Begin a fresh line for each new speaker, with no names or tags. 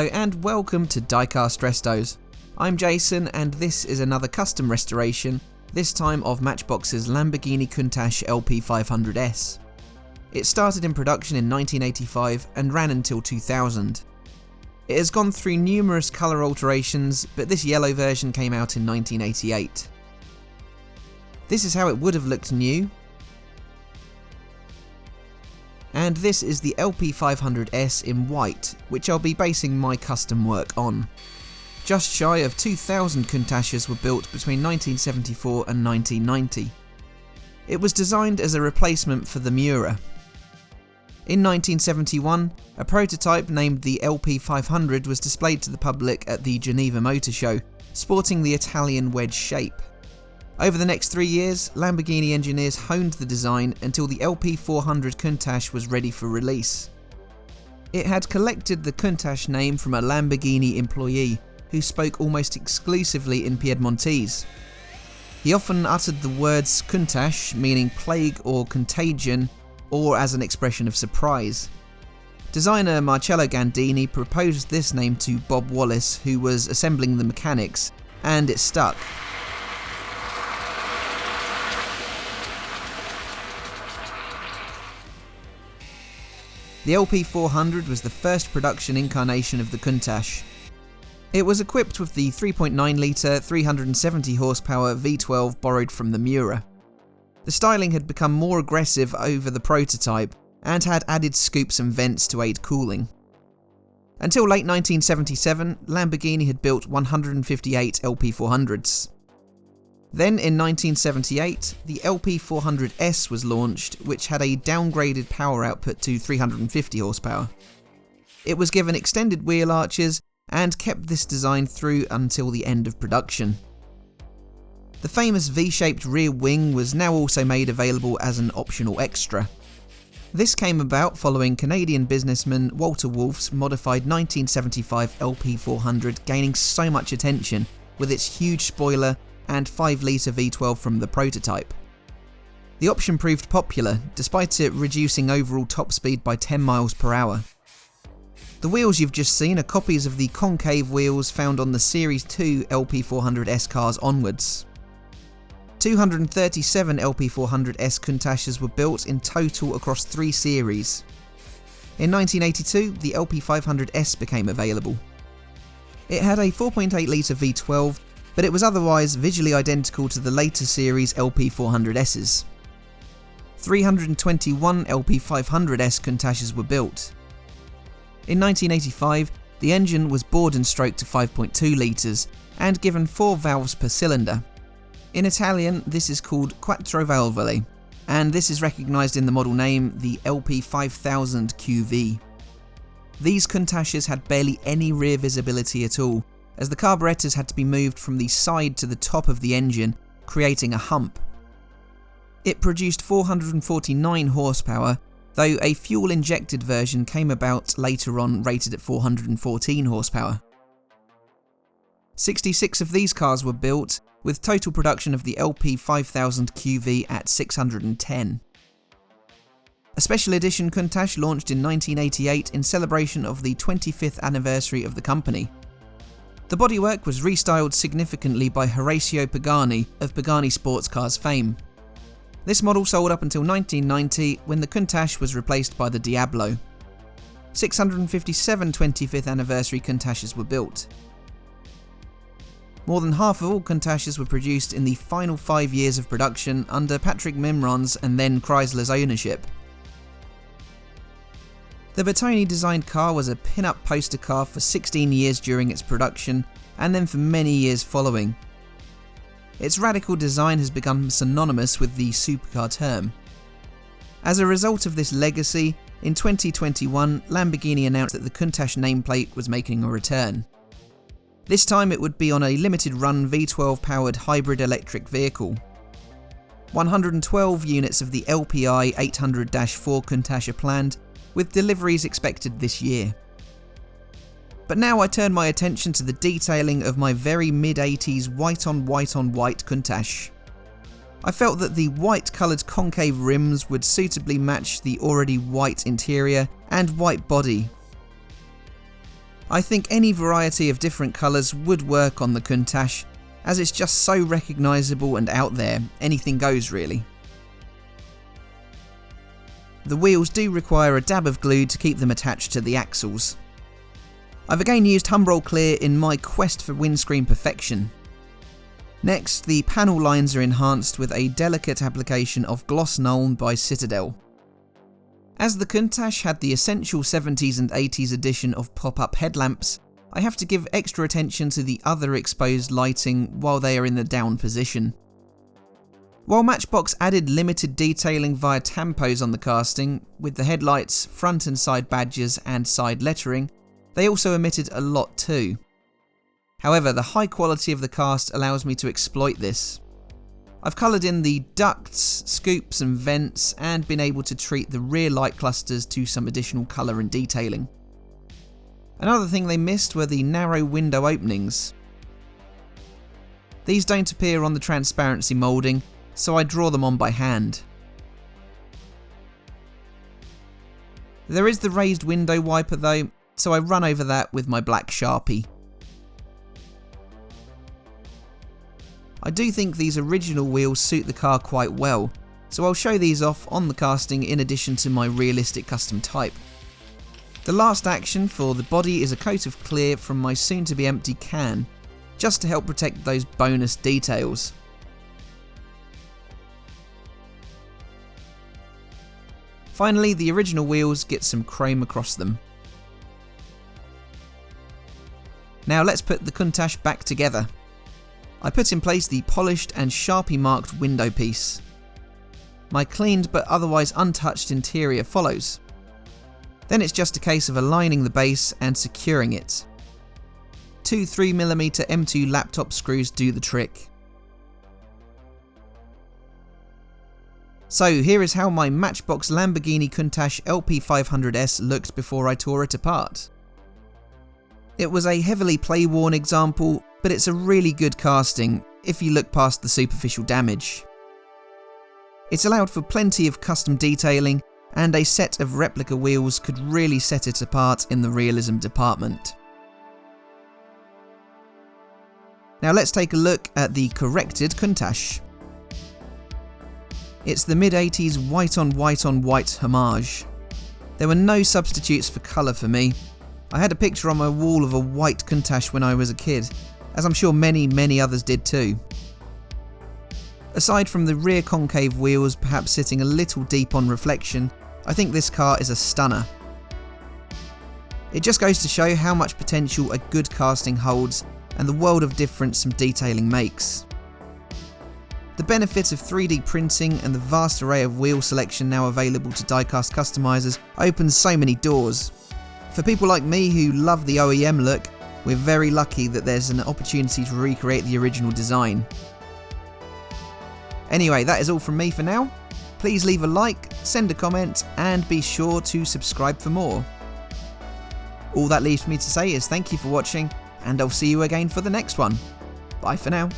Hello and welcome to Diecast Restos. I'm Jason and this is another custom restoration, this time of Matchbox's Lamborghini Countach LP500S. It started in production in 1985 and ran until 2000. It has gone through numerous colour alterations, but this yellow version came out in 1988. This is how it would have looked new. And this is the LP500S in white, which I'll be basing my custom work on. Just shy of 2,000 Countachs were built between 1974 and 1990. It was designed as a replacement for the Miura. In 1971, a prototype named the LP500 was displayed to the public at the Geneva Motor Show, sporting the Italian wedge shape. Over the next 3 years, Lamborghini engineers honed the design until the LP400 Countach was ready for release. It had collected the Countach name from a Lamborghini employee who spoke almost exclusively in Piedmontese. He often uttered the words Countach, meaning plague or contagion, or as an expression of surprise. Designer Marcello Gandini proposed this name to Bob Wallace, who was assembling the mechanics, and it stuck. The LP400 was the first production incarnation of the Countach. It was equipped with the 3.9 litre 370 horsepower V12 borrowed from the Miura. The styling had become more aggressive over the prototype and had added scoops and vents to aid cooling. Until late 1977, Lamborghini had built 158 LP400s. Then in 1978, the LP400S was launched, which had a downgraded power output to 350 horsepower. It was given extended wheel arches and kept this design through until the end of production. The famous V-shaped rear wing was now also made available as an optional extra. This came about following Canadian businessman Walter Wolf's modified 1975 LP400 gaining so much attention with its huge spoiler and 5 litre V12 from the prototype. The option proved popular, despite it reducing overall top speed by 10 miles per hour. The wheels you've just seen are copies of the concave wheels found on the Series 2 LP400S cars onwards. 237 LP400S Countachs were built in total across 3 series. In 1982, the LP500S became available. It had a 4.8 litre V12, but it was otherwise visually identical to the later series LP400Ss. 321 LP500S Countachs were built. In 1985, the engine was bored and stroked to 5.2 litres and given 4 valves per cylinder. In Italian, this is called quattro valvole, and this is recognised in the model name, the LP5000 QV. These Countachs had barely any rear visibility at all, as the carburetors had to be moved from the side to the top of the engine, creating a hump. It produced 449 horsepower, though a fuel-injected version came about later on rated at 414 horsepower. 66 of these cars were built, with total production of the LP5000 QV at 610. A special edition Countach launched in 1988 in celebration of the 25th anniversary of the company. The bodywork was restyled significantly by Horacio Pagani of Pagani Sports Cars fame. This model sold up until 1990 when the Countach was replaced by the Diablo. 657 25th anniversary Countachs were built. More than half of all Countachs were produced in the final 5 years of production under Patrick Mimron's and then Chrysler's ownership. The Bertoni designed car was a pin-up poster car for 16 years during its production, and then for many years following. Its radical design has become synonymous with the supercar term. As a result of this legacy, in 2021, Lamborghini announced that the Countach nameplate was making a return. This time it would be on a limited-run V12-powered hybrid electric vehicle. 112 units of the LPI 800-4 Countach are planned, with deliveries expected this year. But now I turn my attention to the detailing of my very mid-80s white on white on white Countach. I felt that the white coloured concave rims would suitably match the already white interior and white body. I think any variety of different colours would work on the Countach, as it's just so recognisable and out there, anything goes really. The wheels do require a dab of glue to keep them attached to the axles. I've again used Humbrol Clear in my quest for windscreen perfection. Next, the panel lines are enhanced with a delicate application of Gloss Nuln by Citadel. As the Countach had the essential 70s and 80s edition of pop-up headlamps, I have to give extra attention to the other exposed lighting while they are in the down position. While Matchbox added limited detailing via tampos on the casting, with the headlights, front and side badges and side lettering, they also omitted a lot too. However, the high quality of the cast allows me to exploit this. I've coloured in the ducts, scoops and vents, and been able to treat the rear light clusters to some additional colour and detailing. Another thing they missed were the narrow window openings. These don't appear on the transparency moulding, so I draw them on by hand. There is the raised window wiper though, so I run over that with my black Sharpie. I do think these original wheels suit the car quite well, so I'll show these off on the casting in addition to my realistic custom type. The last action for the body is a coat of clear from my soon to be empty can, just to help protect those bonus details. Finally, the original wheels get some chrome across them. Now let's put the Countach back together. I put in place the polished and Sharpie marked window piece. My cleaned but otherwise untouched interior follows. Then it's just a case of aligning the base and securing it. Two 3mm M2 laptop screws do the trick. So here is how my Matchbox Lamborghini Countach LP500S looked before I tore it apart. It was a heavily play-worn example, but it's a really good casting if you look past the superficial damage. It's allowed for plenty of custom detailing, and a set of replica wheels could really set it apart in the realism department. Now let's take a look at the corrected Countach. It's the mid-80s white on white on white homage. There were no substitutes for colour for me. I had a picture on my wall of a white Countach when I was a kid, as I'm sure many others did too. Aside from the rear concave wheels perhaps sitting a little deep on reflection, I think this car is a stunner. It just goes to show how much potential a good casting holds and the world of difference some detailing makes. The benefit of 3D printing and the vast array of wheel selection now available to diecast customizers opens so many doors. For people like me who love the OEM look, we're very lucky that there's an opportunity to recreate the original design. Anyway, that is all from me for now. Please leave a like, send a comment, and be sure to subscribe for more. All that leaves me to say is thank you for watching, and I'll see you again for the next one. Bye for now.